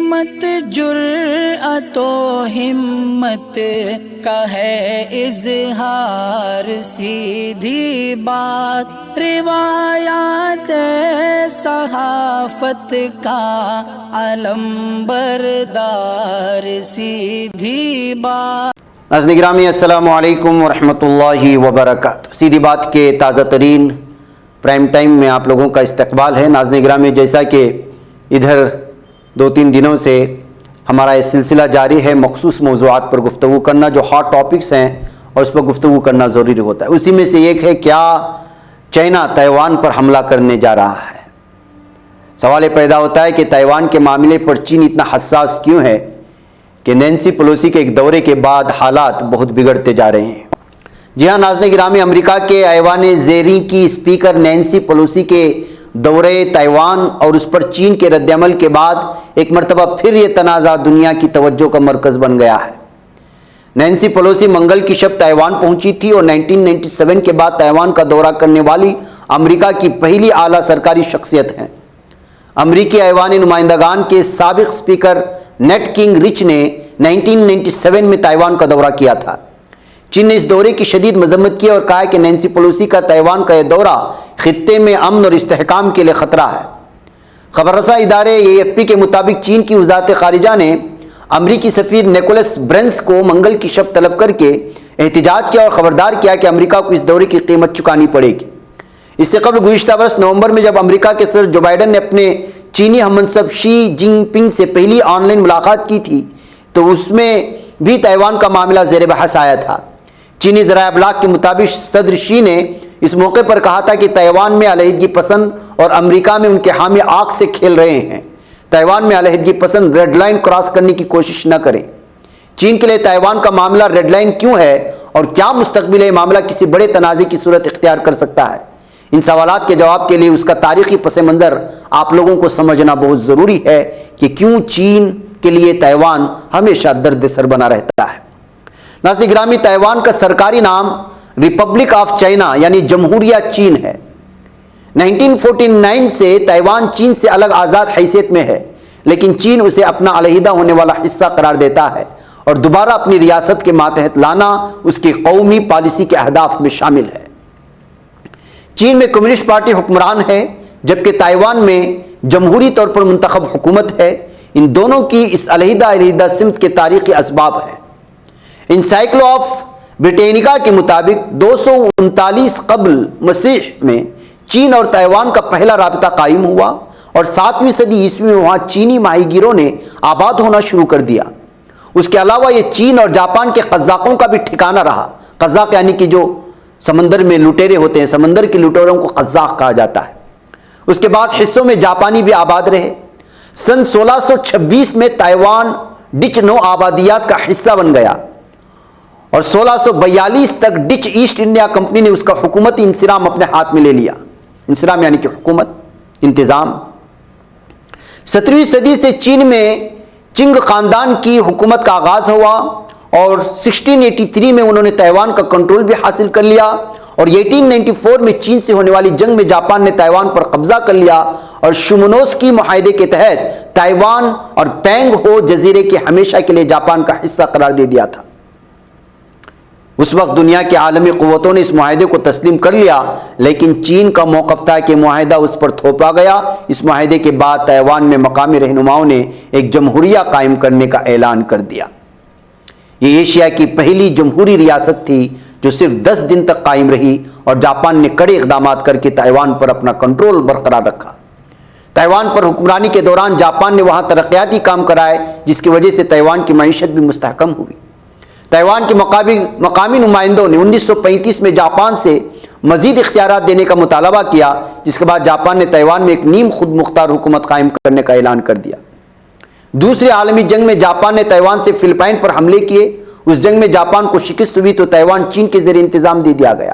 سمت جرأت و ہمت کا ہے اظہار، سیدھی بات روایات صحافت کا علم بردار، سیدھی بات۔ ناظرین گرامی السلام علیکم ورحمۃ اللہ وبرکاتہ۔ سیدھی بات کے تازہ ترین پرائم ٹائم میں آپ لوگوں کا استقبال ہے۔ ناظرین گرامی، جیسا کہ ادھر 2-3 دنوں سے ہمارا یہ سلسلہ جاری ہے مخصوص موضوعات پر گفتگو کرنا، جو ہاٹ ٹاپکس ہیں اور اس پر گفتگو کرنا ضروری ہوتا ہے۔ اسی میں سے ایک ہے، کیا چائنا تائیوان پر حملہ کرنے جا رہا ہے؟ سوال یہ پیدا ہوتا ہے کہ تائیوان کے معاملے پر چین اتنا حساس کیوں ہے کہ نینسی پیلوسی کے ایک دورے کے بعد حالات بہت بگڑتے جا رہے ہیں۔ جی ہاں ناظرین گرامی، امریکہ کے ایوان زیریں کی اسپیکر نینسی پیلوسی کے دورے تائیوان اور اس پر چین کے رد عمل کے بعد ایک مرتبہ پھر یہ تنازع دنیا کی توجہ کا مرکز بن گیا ہے۔ نینسی پیلوسی منگل کی شب تائیوان پہنچی تھی اور 1997 کے بعد تائیوان کا دورہ کرنے والی امریکہ کی پہلی اعلیٰ سرکاری شخصیت ہیں۔ امریکی ایوان نمائندگان کے سابق اسپیکر نیٹ کنگ رچ نے 1997 میں تائیوان کا دورہ کیا تھا۔ چین نے اس دورے کی شدید مذمت کی اور کہا کہ نینسی پیلوسی کا تائیوان کا یہ دورہ خطے میں امن اور استحکام کے لیے خطرہ ہے۔ خبر رساں ادارے AFP کے مطابق چین کی وزارت خارجہ نے امریکی سفیر نیکولس برنس کو منگل کی شب طلب کر کے احتجاج کیا اور خبردار کیا کہ امریکہ کو اس دورے کی قیمت چکانی پڑے گی۔ اس سے قبل گزشتہ برس نومبر میں جب امریکہ کے صدر جو بائیڈن نے اپنے چینی ہم منصب شی جن پنگ سے پہلی آن لائن ملاقات کی تھی تو اس میں بھی تائیوان کا معاملہ زیر بحث آیا تھا۔ چینی ذرائع ابلاغ کے مطابق صدر شی نے اس موقع پر کہا تھا کہ تائیوان میں علیحدگی پسند اور امریکہ میں ان کے حامی آگ سے کھیل رہے ہیں۔ تائیوان میں علیحدگی پسند ریڈ لائن کراس کرنے کی کوشش نہ کریں۔ چین کے لیے تائیوان کا معاملہ ریڈ لائن کیوں ہے اور کیا مستقبل یہ معاملہ کسی بڑے تنازع کی صورت اختیار کر سکتا ہے؟ ان سوالات کے جواب کے لیے اس کا تاریخی پس منظر آپ لوگوں کو سمجھنا بہت ضروری ہے کہ کیوں چین کے لیے تائیوان ہمیشہ درد سر بنا رہتا ہے۔ ناظرین گرامی، تائیوان کا سرکاری نام ریپبلک آف چائنا یعنی جمہوریہ چین ہے۔ 1949 سے تائیوان چین سے الگ آزاد حیثیت میں ہے، لیکن چین اسے اپنا علیحدہ ہونے والا حصہ قرار دیتا ہے اور دوبارہ اپنی ریاست کے ماتحت لانا اس کی قومی پالیسی کے اہداف میں شامل ہے۔ چین میں کمیونسٹ پارٹی حکمران ہے جبکہ تائیوان میں جمہوری طور پر منتخب حکومت ہے۔ ان دونوں کی اس علیحدہ سمت کے تاریخی اسباب ہیں۔ انسائکلو آف بریٹینیکا کے مطابق 239 قبل مسیح میں چین اور تائیوان کا پہلا رابطہ قائم ہوا اور 7ویں صدی عیسوی میں وہاں چینی ماہی گیروں نے آباد ہونا شروع کر دیا۔ اس کے علاوہ یہ چین اور جاپان کے قزاقوں کا بھی ٹھکانہ رہا۔ قزاق یعنی کہ جو سمندر میں لٹیرے ہوتے ہیں، سمندر کے لٹیروں کو قزاق کہا جاتا ہے۔ اس کے بعد حصوں میں جاپانی بھی آباد رہے۔ سن 1626 میں تائیوان ڈچ نو آبادیات کا حصہ بن گیا اور 1642 تک ڈچ ایسٹ انڈیا کمپنی نے اس کا حکومتی انصرام اپنے ہاتھ میں لے لیا۔ انصرام یعنی کہ حکومت، انتظام۔ 17ویں صدی سے چین میں چنگ خاندان کی حکومت کا آغاز ہوا اور 1683 میں انہوں نے تائیوان کا کنٹرول بھی حاصل کر لیا اور 1894 میں چین سے ہونے والی جنگ میں جاپان نے تائیوان پر قبضہ کر لیا اور شمونوسکی معاہدے کے تحت تائیوان اور پینگ ہو جزیرے کے ہمیشہ کے لیے جاپان کا حصہ قرار دے دیا تھا۔ اس وقت دنیا کی عالمی قوتوں نے اس معاہدے کو تسلیم کر لیا، لیکن چین کا موقف تھا کہ معاہدہ اس پر تھوپا گیا۔ اس معاہدے کے بعد تائیوان میں مقامی رہنماؤں نے ایک جمہوریہ قائم کرنے کا اعلان کر دیا۔ یہ ایشیا کی پہلی جمہوری ریاست تھی جو صرف 10 دن تک قائم رہی اور جاپان نے کڑے اقدامات کر کے تائیوان پر اپنا کنٹرول برقرار رکھا۔ تائیوان پر حکمرانی کے دوران جاپان نے وہاں ترقیاتی کام کرائے جس کی وجہ سے تائیوان کی معیشت بھی مستحکم ہوئی۔ تائیوان کے مقامی نمائندوں نے 1935 میں جاپان سے مزید اختیارات دینے کا مطالبہ کیا، جس کے بعد جاپان نے تائیوان میں ایک نیم خود مختار حکومت قائم کرنے کا اعلان کر دیا۔ دوسری عالمی جنگ میں جاپان نے تائیوان سے فلپائن پر حملے کیے۔ اس جنگ میں جاپان کو شکست ہوئی تو تائیوان چین کے زیر انتظام دے دیا گیا۔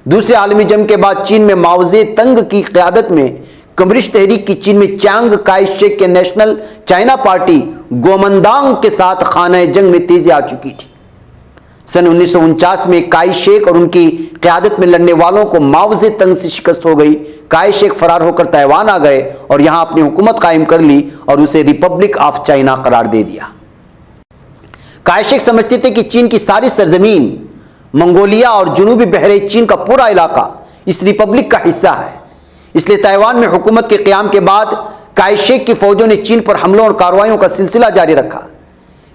دوسری عالمی جنگ کے بعد چین میں ماؤ زے تنگ کی قیادت میں کمیونسٹ تحریک کی چین میں چیانگ کائی شیک کے نیشنل چائنا پارٹی گومندانگ کے ساتھ خانہ جنگ میں تیزی آ چکی تھی۔ सन 1949 में काई शेख और उनकी क़यादत में लड़ने वालों को माओ जे तंग से शिकस्त हो गई। काई शेख फरार होकर ताइवान आ गए और यहां अपनी हुकूमत कायम कर ली और उसे रिपब्लिक ऑफ चाइना करार दे दिया। काई शेख समझते थे कि चीन की सारी सरजमीन, मंगोलिया और जुनूबी बहरे चीन का पूरा इलाका इस रिपब्लिक का हिस्सा है। इसलिए ताइवान में हुकूमत के क़याम के बाद काई शेख की फौजों ने चीन पर हमलों और कार्रवाइयों का सिलसिला जारी रखा।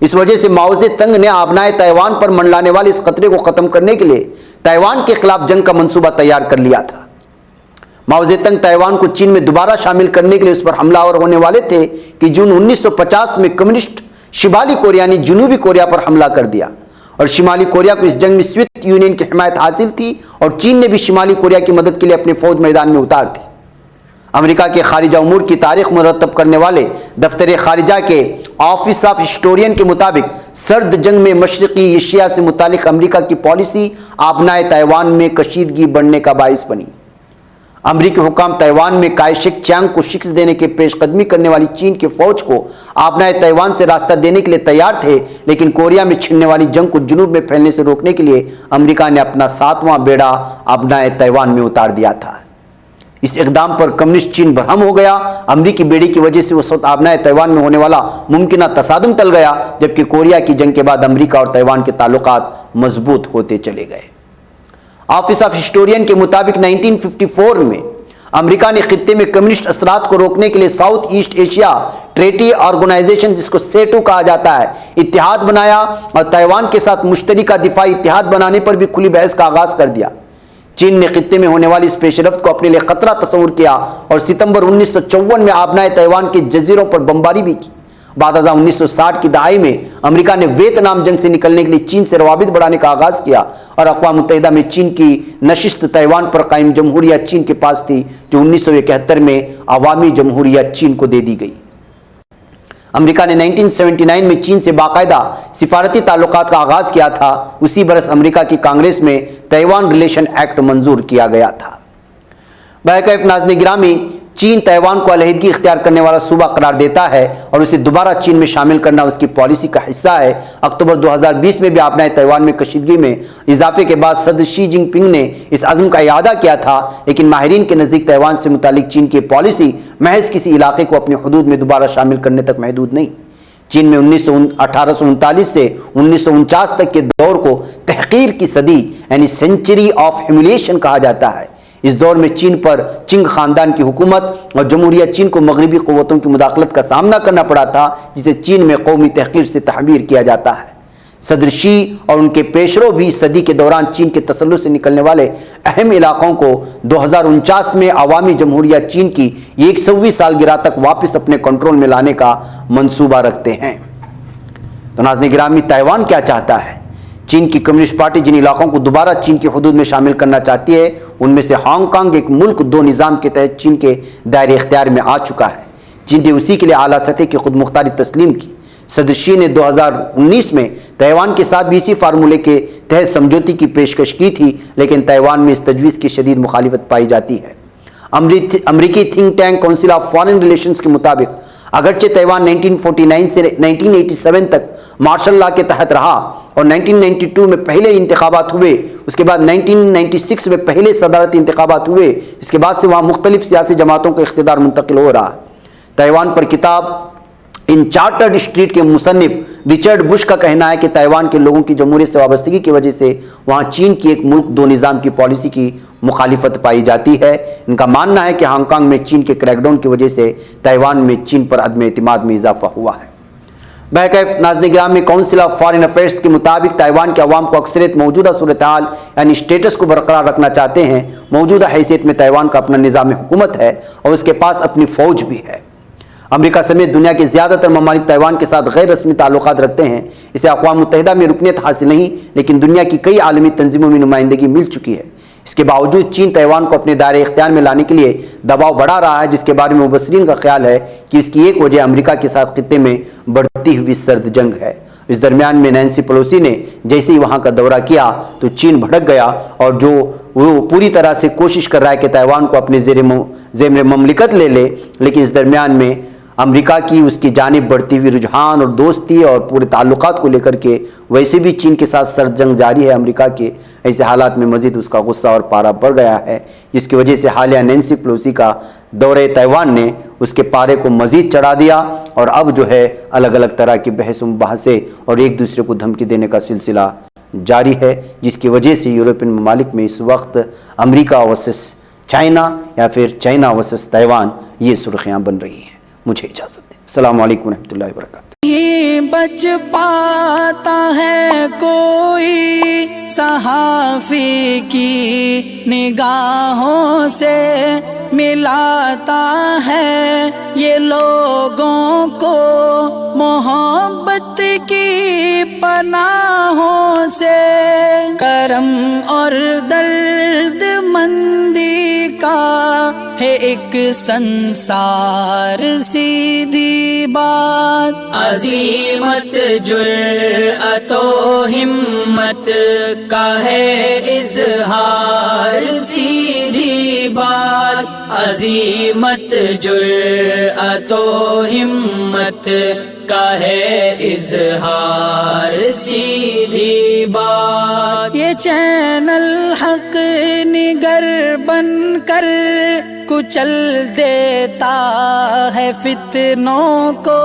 इस वजह से माओ जे तंग ने आबनाए ताइवान पर मंडलाने वाले इस खतरे को खत्म करने के लिए ताइवान के खिलाफ जंग का मंसूबा तैयार कर लिया था। माओ जे तंग ताइवान को चीन में दोबारा शामिल करने के लिए उस पर हमलावर होने वाले थे कि जून 1950 में कम्युनिस्ट शिमाली कोरिया ने जनूबी कोरिया पर हमला कर दिया और शिमाली कोरिया को इस जंग में सोवियत यूनियन की हिमायत हासिल थी और चीन ने भी शिमाली कोरिया की मदद के लिए अपनी फौज मैदान में उतार दी। अमेरिका के खारिजा उमूर की तारीख मुरतब करने वाले दफ्तर खारिजा के ऑफिस ऑफ हिस्टोरियन के मुताबिक सर्द जंग में मशरकी एशिया से मुतालिक अमेरिका की पॉलिसी आबनाए ताइवान में कशीदगी बढ़ने का बाइस बनी। अमेरिकी हुकाम ताइवान में काई शेक चियांग को शिकस्त देने के पेशकदमी करने वाली चीन की फौज को आबनाए ताइवान से रास्ता देने के लिए तैयार थे, लेकिन कोरिया में छिड़ने वाली जंग को जुनूब में फैलने से रोकने के लिए अमेरिका ने अपना 7वां बेड़ा आबनाए ताइवान में उतार दिया था। इस इकदाम पर कम्युनिस्ट चीन बरहम हो गया। अमरीकी बेड़े की वजह से उस वक्त आबनाए ताइवान में होने वाला मुमकिन तसादुम टल गया, जबकि कोरिया की जंग के बाद अमरीका और ताइवान के ताल्लुकात मजबूत होते चले गए। ऑफिस ऑफ हिस्टोरियन के मुताबिक 1954 में अमेरिका ने खित्ते में कम्युनिस्ट असरात को रोकने के लिए South East Asia treaty organisation, जिसको सेटू कहा जाता है, इत्तेहाद बनाया और ताइवान के साथ मुश्तरका दिफाई इत्तेहाद बनाने पर भी खुली बहस का आगाज कर दिया। चीन ने खित्ते में होने वाली इस पेशरफ्त को अपने लिए खतरा तस्वुर किया और सितंबर 1954 में आबनाए ताइवान के जजीरों पर बमबारी भी की। बाद 1960 की दहाई में अमेरिका ने वियतनाम जंग से निकलने के लिए चीन से रवाबित बढ़ाने का आगाज किया और अक़वाम मुत्तहिदा में चीन की नशिस्त ताइवान पर कायम जमहूरिया चीन के पास थी, जो 1971 में अवामी जमहूरिया चीन को दे दी गई। अमेरिका ने 1979 में चीन से बाकायदा सिफारती ताल्लुकात का आगाज किया था। उसी बरस अमेरिका की कांग्रेस में ताइवान रिलेशन एक्ट मंजूर किया गया था। बहरकैफ नाज़रीन गिरामी, चीन ताइवान को अलहदगी इख्तियार करने वाला सूबा करार देता है और उसे दोबारा चीन में शामिल करना उसकी पॉलिसी का हिस्सा है। अक्टूबर 2020 में भी आबनाए ताइवान में कशीदगी में इजाफे के बाद सदर शी जिनपिंग ने इस अज़्म का इयादा किया था, लेकिन माहिरीन के नज़दीक ताइवान से मुतालिक चीन की पॉलिसी महज किसी इलाके को अपने हुदूद में दोबारा शामिल करने तक महदूद नहीं। चीन में 1839 से 1949 तक के दौर को तहकीर की सदी यानी सेंचुरी ऑफ ह्यूमिलिएशन कहा जाता है। इस दौर में चीन पर चिंग खानदान की हुकूमत और जमहूरिया चीन को मगरबी क़ुव्वतों की मुदाखलत का सामना करना पड़ा था, जिसे चीन में कौमी तहकीर से तहबीर किया जाता है। सदर शी और उनके पेशरो भी सदी के दौरान चीन के तसल्लुत से निकलने वाले अहम इलाकों को 2049 में अवामी जमहूरिया चीन की 100वीं सालगिरह तक वापस अपने कंट्रोल में लाने का मंसूबा रखते हैं। तो नाज़रीन गिरामी, ताइवान क्या चाहता है? चीन की कम्युनिस्ट पार्टी जिन इलाकों को दोबारा चीन की हुदूद में शामिल करना चाहती है, उनमें से हांगकांग एक मुल्क दो निज़ाम के तहत चीन के दायरे इख्तियार में आ चुका है। चीन ने उसी के लिए आला सतह की खुद मुख्तारी तस्लीम की। सदर शी ने 2019 में ताइवान के साथ भी इसी फार्मूले के तहत समझौते की पेशकश की थी, लेकिन ताइवान में इस तजवीज़ की शदीद मुखालिफत पाई जाती है। अमरीकी think tank council of foreign relations के मुताबिक अगरचे ताइवान 1949 से 1987 तक मार्शल लॉ के तहत रहा और 1992 में पहले इंतखाबात हुए, उसके बाद 1996 में पहले सदारती इंतखाबात हुए, इसके बाद से वहाँ मुख्तलिफ सियासी जमातों का इख्तिदार मुंतकिल हो रहा। ताइवान पर किताब इन चार्टर्ड स्ट्रीट के मुसन्निफ रिचर्ड बुश का कहना है कि ताइवान के लोगों की जमहूरियत से वाबस्तगी की वजह से वहाँ चीन की एक मुल्क दो निज़ाम की पॉलिसी की मुखालिफत पाई जाती है। इनका मानना है कि हांगकांग में चीन के क्रैकडाउन की वजह से ताइवान में चीन पर अदम एतमाद में इजाफा हुआ है। बहरकैफ नाज़रीन गिराम में काउंसिल ऑफ फॉरेन अफेयर्स के मुताबिक ताइवान के अवाम को अक्सरियत मौजूदा सूरत हाल यानी स्टेटस को बरकरार रखना चाहते हैं। मौजूदा हैसियत में ताइवान का अपना निज़ाम हुकूमत है और उसके पास अपनी फ़ौज भी है। अमेरिका समेत दुनिया के ज़्यादातर ममालिक ताइवान के साथ गैर रस्मी ताल्लुकात रखते हैं। इसे अक़वाम मुत्तहिदा में रुकनियत हासिल नहीं, लेकिन दुनिया की कई आलमी तंजीमों में नुमाइंदगी मिल चुकी है। इसके बावजूद चीन ताइवान को अपने दायरे इख्तियार में लाने के लिए दबाव बढ़ा रहा है, जिसके बारे में मुबस्सरीन का ख्याल है कि इसकी एक वजह अमेरिका के साथ खित्ते में बढ़ती हुई सर्द जंग है। इस दरमियान में नैन्सी पेलोसी ने जैसे ही वहाँ का दौरा किया तो चीन भड़क गया और जो वो पूरी तरह से कोशिश कर रहा है कि ताइवान को अपने ज़ेर ममलिकत ले ले, लेकिन इस दरमियान में امریکہ کی اس کی جانب بڑھتی ہوئی رجحان اور دوستی اور پورے تعلقات کو لے کر کے ویسے بھی چین کے ساتھ سرد جنگ جاری ہے امریکہ کے، ایسے حالات میں مزید اس کا غصہ اور پارا بڑھ گیا ہے، جس کی وجہ سے حالیہ نینسی پیلوسی کا دورہ تائیوان نے اس کے پارے کو مزید چڑھا دیا، اور اب جو ہے الگ الگ طرح کی بحث و مباحثے اور ایک دوسرے کو دھمکی دینے کا سلسلہ جاری ہے، جس کی وجہ سے یورپین ممالک میں اس وقت امریکہ ورسس چائنا یا پھر چائنا ورسس تائیوان یہ سرخیاں بن رہی ہیں۔ مجھے اجازت دیں، السلام علیکم ورحمۃ اللہ وبرکاتہ۔ نہیں بچ پاتا ہے کوئی صحافی کی نگاہوں سے، ملاتا ہے یہ لوگوں کو محبت کی پناہوں سے، کرم اور درد مندی کا ہے ایک سنسار، سیدھی بات عزیمت جرأت و ہمت کا ہے اظہار، سیدھی بات عزیمت جرأت و ہمت کا ہے اظہار، سیدھی بات۔ یہ چینل حق نگر بن کر کچل دیتا ہے فتنوں کو،